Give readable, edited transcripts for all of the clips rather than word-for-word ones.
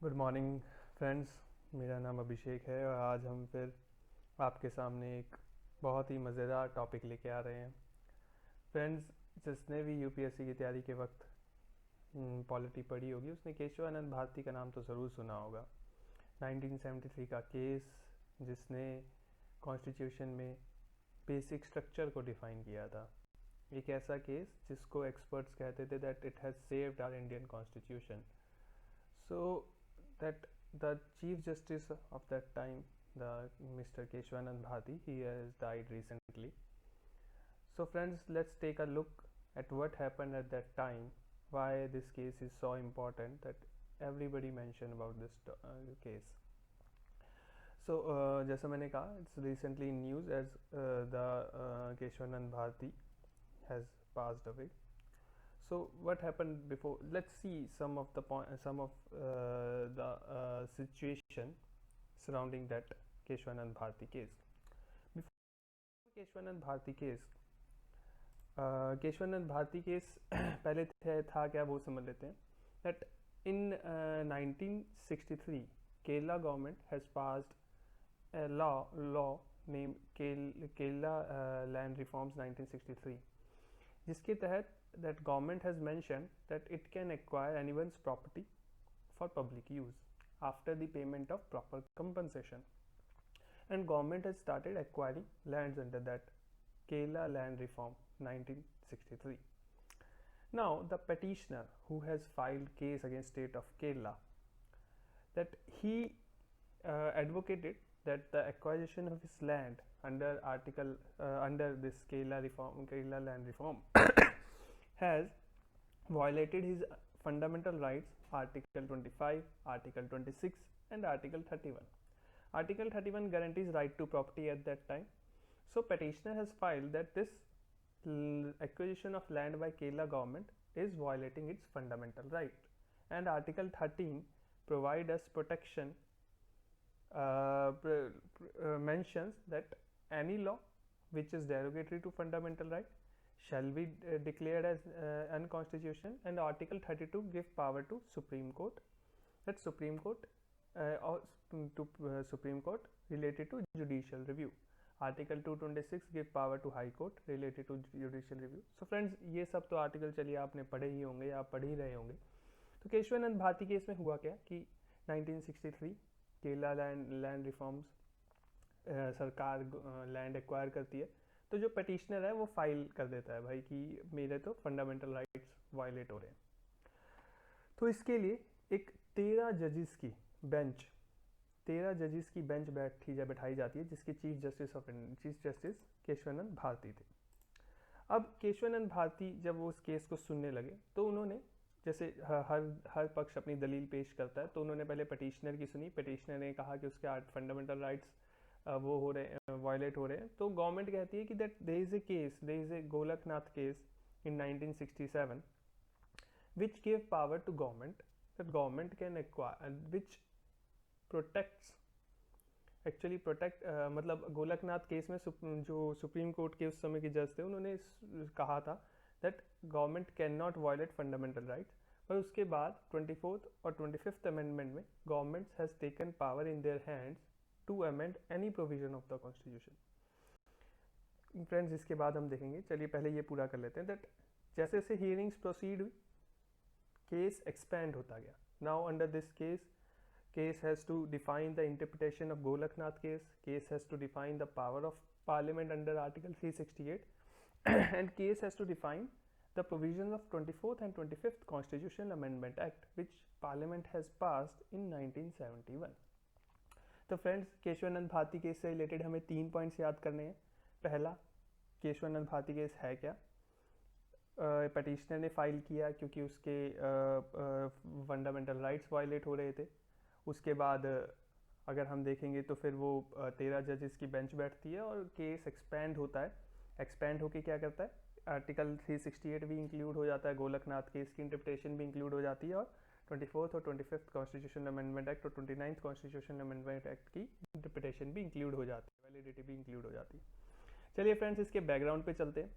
Good morning friends. मेरा नाम अभिषेक है और आज हम फिर आपके सामने एक बहुत ही मज़ेदार टॉपिक लेके आ रहे हैं। फ्रेंड्स, जिसने भी यूपीएससी की तैयारी के वक्त पॉलिटी पढ़ी होगी उसने केशवानंद भारती का नाम तो ज़रूर सुना होगा। 1973 का केस जिसने कॉन्स्टिट्यूशन में बेसिक स्ट्रक्चर को डिफ़ाइन किया था। एक ऐसा केस जिसको एक्सपर्ट्स कहते थे that it has saved our Indian constitution. So that the Chief Justice of that time, the Mr. Keshwanand Bharti, he has died recently. So friends, let's take a look at what happened at that time, why this case is so important that everybody mentioned about this case. So जैसा मैंने कहा, it's recently in news as the Keshwanand Bharti has passed away. So what happened before? Let's see some of the situation surrounding that Keshwanand Bharti case. Before Keshwanand Bharti case, Keshavananda Bharati case पहले था क्या वो समझ लेते हैं। that in 1963 Kerala government has passed a law named Kerala Land Reforms 1963, जिसके तहत that government has mentioned that it can acquire anyone's property for public use after the payment of proper compensation, and government has started acquiring lands under that Kerala Land Reform 1963. Now the petitioner who has filed case against state of Kerala, that he advocated that the acquisition of his land under this Kerala Land Reform has violated his fundamental rights, Article 25, Article 26 and Article 31. Article 31 guarantees right to property at that time. So petitioner has filed that this acquisition of land by Kerala government is violating its fundamental right, and Article 13 provide us protection, mentions that any law which is derogatory to fundamental right shall be declared as unconstitutional, and Article 32 give power to Supreme Court, that Supreme Court Supreme Court related to judicial review. Article 226 give power to High Court related to judicial review. So friends, ये सब तो article चलिए आपने पढ़े ही होंगे या पढ़ ही रहे होंगे। तो केशवानंद भारती केस में हुआ क्या कि 1963 केरला लैंड रिफॉर्म्स सरकार लैंड एक्वायर करती है, तो जो पटिशनर है वो फाइल कर देता है भाई कि मेरे तो फंडामेंटल राइट्स वायलेट हो रहे हैं। तो इसके लिए एक 13 जजेस की बेंच बैठाई जाती है, जिसके चीफ जस्टिस केशवानंद भारती थे। अब केशवानंद भारती जब वो उस केस को सुनने लगे तो उन्होंने, जैसे हर पक्ष अपनी दलील पेश करता है, तो उन्होंने पहले पटिशनर की सुनी। पटिशनर ने कहा कि उसके फंडामेंटल राइट्स वो हो रहे हैं, वायलेट हो रहे हैं। तो गवर्नमेंट कहती है कि that there is a Golaknath case in 1967 which gave power to government, that government can acquire, which protect मतलब गोलकनाथ केस में जो सुप्रीम कोर्ट के उस समय के जज थे उन्होंने कहा था that government can not violate fundamental rights, पर उसके बाद 24th और 25th अमेंडमेंट में government has taken power in their hands to amend any provision of the constitution. Friends, इसके बाद हम देखेंगे, चलिए पहले ये पूरा कर लेते हैं दैट जैसे जैसे हियरिंग्स प्रोसीड हुई केस एक्सपैंड होता गया। Now under this case has to define the interpretation of Golaknath case has to define the power of parliament under article 368 and case has to define the provisions of 24th and 25th constitutional amendment act which parliament has passed in 1971. तो friends, Keshavananda Bharati case से related हमें 3 points याद करने हैं। पहला, Keshavananda Bharati case है क्या। Petitioner ने फाइल किया क्योंकि उसके फंडामेंटल राइट्स वायलेट हो रहे थे। उसके बाद अगर हम देखेंगे तो फिर वो 13 जजेस की बेंच बैठती है और केस एक्सपैंड होता है। एक्सपैंड होके क्या करता है, आर्टिकल 368 भी इंक्लूड हो जाता है, गोलकनाथ केस की इंटरप्रिटेशन भी इंक्लूड हो जाती है, और 24th और 25th कॉन्स्टिट्यूशन अमेंडमेंट एक्ट और 29th कॉन्स्टिट्यूशन अमेंडमेंट एक्ट की इंटरप्रिटेशन भी इंक्लूड हो जाती है, वैलिडिटी भी इंक्लूड हो जाती है। चलिए फ्रेंड्स, इसके बैकग्राउंड पे चलते हैं।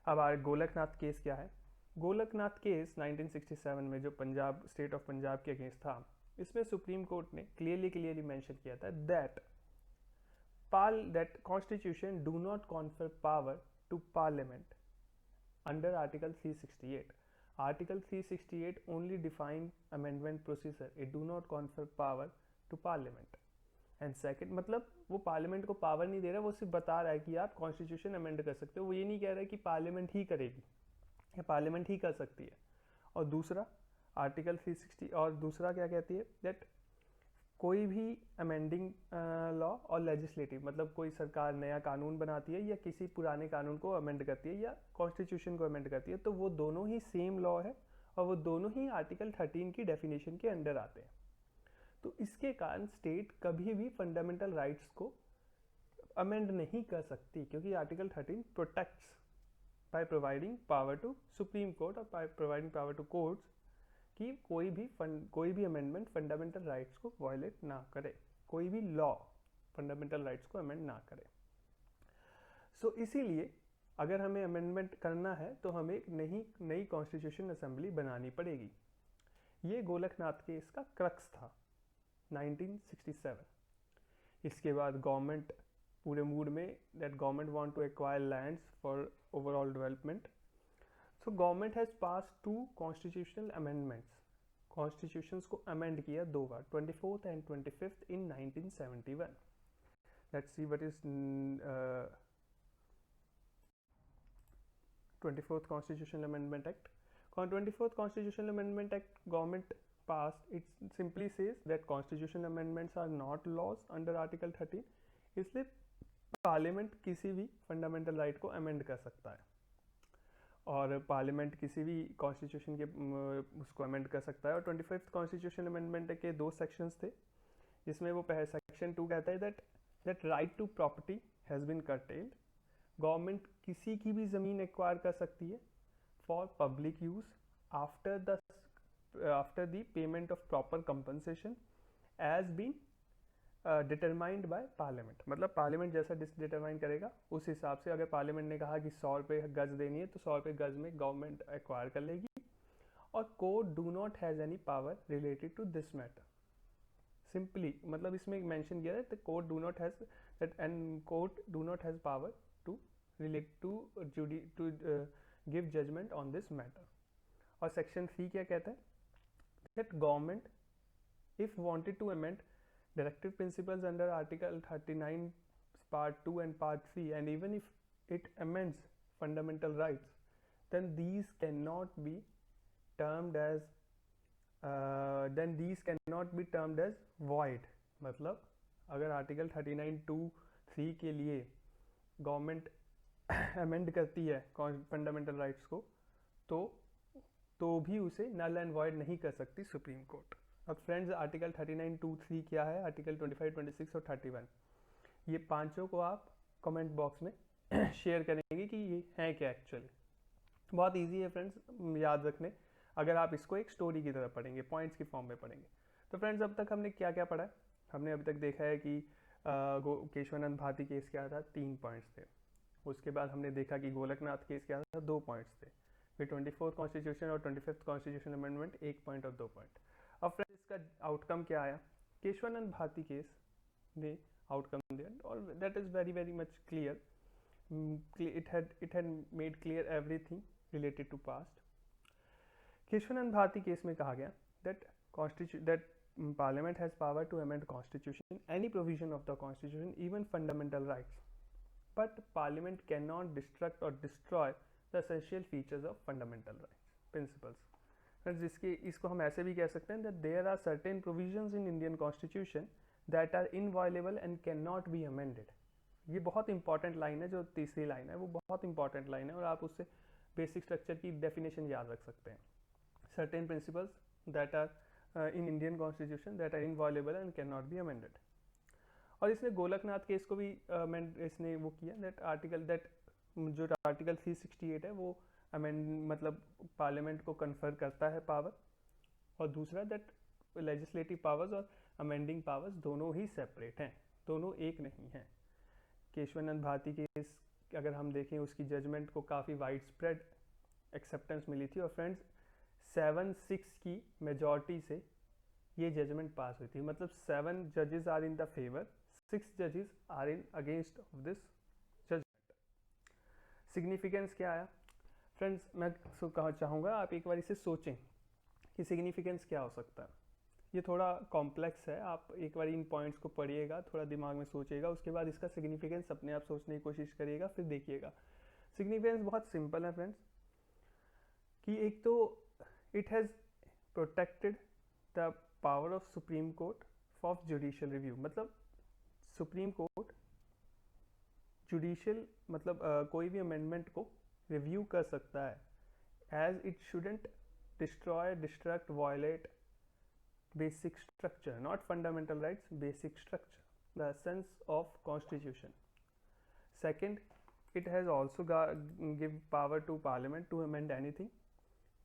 अब गोलकनाथ केस क्या है। गोलकनाथ केस 1967 में जो पंजाब स्टेट ऑफ पंजाब के अगेंस्ट था, इसमें सुप्रीम कोर्ट ने क्लियरली मेंशन किया था that constitution do not confer power to parliament under Article 368. Article 368 only define amendment procedure. It do not confer power to Parliament. And second, मतलब वो parliament को power नहीं दे रहा, वो सिर्फ बता रहा है कि आप कॉन्स्टिट्यूशन अमेंड कर सकते हो, वो ये नहीं कह रहा है कि पार्लियामेंट ही करेगी या पार्लियामेंट ही कर सकती है। और दूसरा आर्टिकल 360 और दूसरा क्या कहती है दैट कोई भी अमेंडिंग लॉ और लेजिस्लेटिव, मतलब कोई सरकार नया कानून बनाती है या किसी पुराने कानून को अमेंड करती है या कॉन्स्टिट्यूशन को अमेंड करती है, तो वो दोनों ही सेम लॉ है और वो दोनों ही आर्टिकल 13 की डेफिनेशन के अंडर आते हैं। तो इसके कारण स्टेट कभी भी फंडामेंटल राइट्स को अमेंड नहीं कर सकती, क्योंकि article 13 protects by providing power to supreme court और by providing power to courts कि कोई भी अमेंडमेंट फंडामेंटल राइट्स को वायलेट ना करे, कोई भी लॉ फंडामेंटल राइट्स को अमेंड ना करे। सो इसीलिए अगर हमें अमेंडमेंट करना है तो हमें एक नई कॉन्स्टिट्यूशन असेंबली बनानी पड़ेगी। ये गोलकनाथ केस का क्रक्स था 1967। इसके बाद गवर्नमेंट पूरे मूड में that government want to acquire lands for overall development. So government has passed 2 constitutional amendments. Constitutions को amend किया 2 बार, 24th and 25th in 1971. Let's see what is 24th Constitutional Amendment Act. 24th Constitutional Amendment Act government passed. It simply says that constitutional amendments are not laws under Article 13. इसलिए parliament किसी भी fundamental right को amend कर सकता है और parliament किसी भी कॉन्स्टिट्यूशन के उसको अमेंड कर सकता है। और 25th कॉन्स्टिट्यूशन अमेंडमेंट के 2 सेक्शंस थे, जिसमें वो पहले सेक्शन 2 कहता है that right to property has been curtailed. Government किसी की भी ज़मीन एक्वायर कर सकती है for public use after the payment of proper compensation as been determined by parliament. मतलब पार्लियामेंट जैसा डिटरमाइन करेगा उस हिसाब से, अगर पार्लियामेंट ने कहा कि 100 रुपये गज देनी है तो 100 रुपये गज में गवर्नमेंट एक्वायर कर लेगी। और court do not has any power related to this matter. Simply मतलब इसमें मेंशन किया है the court do not has that and court do not has power to relate to give judgement on this matter. और section 3 क्या कहता है that government if wanted to amend directive principles under Article 39 Part 2 and Part 3, and even if it amends fundamental rights, then these cannot be termed as void। मतलब अगर article 39(2)(3) के लिए government amend करती है fundamental rights को तो भी उसे नल एंड वॉइड नहीं कर सकती सुप्रीम कोर्ट। अब फ्रेंड्स आर्टिकल 39(2)(3) क्या है, आर्टिकल 25, 26 और 31, ये पांचों को आप कमेंट बॉक्स में शेयर करेंगे कि ये हैं क्या एक्चुअली। बहुत इजी है फ्रेंड्स याद रखने, अगर आप इसको एक स्टोरी की तरह पढ़ेंगे, पॉइंट्स की फॉर्म में पढ़ेंगे। तो फ्रेंड्स अब तक हमने क्या क्या पढ़ा है, हमने अभी तक देखा है कि केशवानंद भारती केस क्या था, 3 पॉइंट्स थे। उसके बाद हमने देखा कि गोलकनाथ केस क्या था, 2 पॉइंट्स थे। फिर 24th कॉन्स्टिट्यूशन और 25th कॉन्स्टिट्यूशन अमेंडमेंट 1 पॉइंट और 2 पॉइंट। अब फ्रेंड्स इसका आउटकम क्या आया, केशवानंद भारती केस ने आउटकम दिया और that is very very much clear. it had made clear everything related to past। Kesavananda Bharati case में कहा गया that parliament has power to amend constitution, any provision of the constitution, even fundamental rights, but parliament cannot destruct or destroy the essential features of fundamental rights principles। जिसके इसको हम ऐसे भी कह सकते हैं that there are certain provisions in Indian constitution that are inviolable and cannot be amended। ये बहुत इंपॉर्टेंट लाइन है, जो तीसरी लाइन है वो बहुत इंपॉर्टेंट लाइन है और आप उससे बेसिक स्ट्रक्चर की डेफिनेशन याद रख सकते हैं। Certain principles that are in Indian constitution that are inviolable and can not be amended. और इसने गोलकनाथ केस को भी इसने वो किया दैट जो आर्टिकल 368 है वो मतलब पार्लियामेंट को कन्फर करता है पावर, और दूसरा दैट लेजिस्लेटिव पावर्स और अमेंडिंग पावर्स दोनों ही सेपरेट हैं, दोनों एक नहीं हैं। केशवानंद भारती केस अगर हम देखें उसकी जजमेंट को काफ़ी वाइड स्प्रेड एक्सेप्टेंस मिली थी और फ्रेंड्स 7-6 की मेजॉरिटी से ये जजमेंट पास हुई थी, मतलब 7 जजेस आर इन द फेवर, 6 जजेस are in against of this judgement. Significance क्या आया फ्रेंड्स, मैं चाहूँगा आप एक बार इसे सोचें कि सिग्निफिकेंस क्या हो सकता है। ये थोड़ा कॉम्प्लेक्स है, आप एक बार इन पॉइंट्स को पढ़िएगा, थोड़ा दिमाग में सोचिएगा, उसके बाद इसका सिग्निफिकेंस अपने आप सोचने की कोशिश करिएगा, फिर देखिएगा। सिग्निफिकेंस बहुत सिंपल है फ्रेंड्स, कि एक तो it has protected the power of supreme court for judicial review, मतलब सुप्रीम कोर्ट जुडिशियल मतलब कोई भी अमेंडमेंट को रिव्यू कर सकता है, as it shouldn't destroy, destruct, violate basic structure, not fundamental rights, basic structure, the essence of constitution. Second, it has also give power to parliament to amend anything,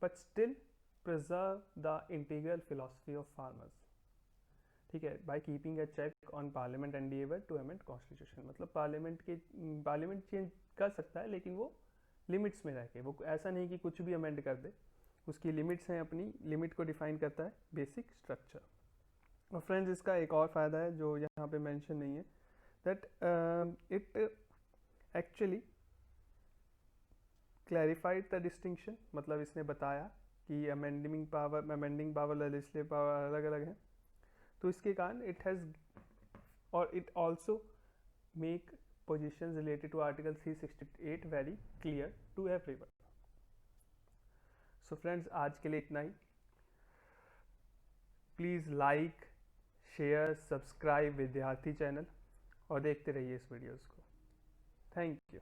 but still preserve the integral philosophy of farmers. ठीक है, by keeping a check on parliament endeavor to amend constitution, मतलब parliament change कर सकता है लेकिन वो limits में रह के, वो ऐसा नहीं कि कुछ भी अमेंड कर दे, उसकी लिमिट्स हैं, अपनी लिमिट को डिफाइन करता है बेसिक स्ट्रक्चर। और फ्रेंड्स इसका एक और फ़ायदा है जो यहाँ पे मेंशन नहीं है, that it actually clarified the distinction, मतलब इसने बताया कि अमेंडिंग पावर लेजिस्लेटिव पावर अलग अलग है, तो इसके कारण इट हैज़, और it also make position related to article 368 very clear to everyone. So friends आज के लिए इतना ही। Please like, share, subscribe Vidyarthi channel और देखते रहिए इस वीडियोज़ को। Thank you.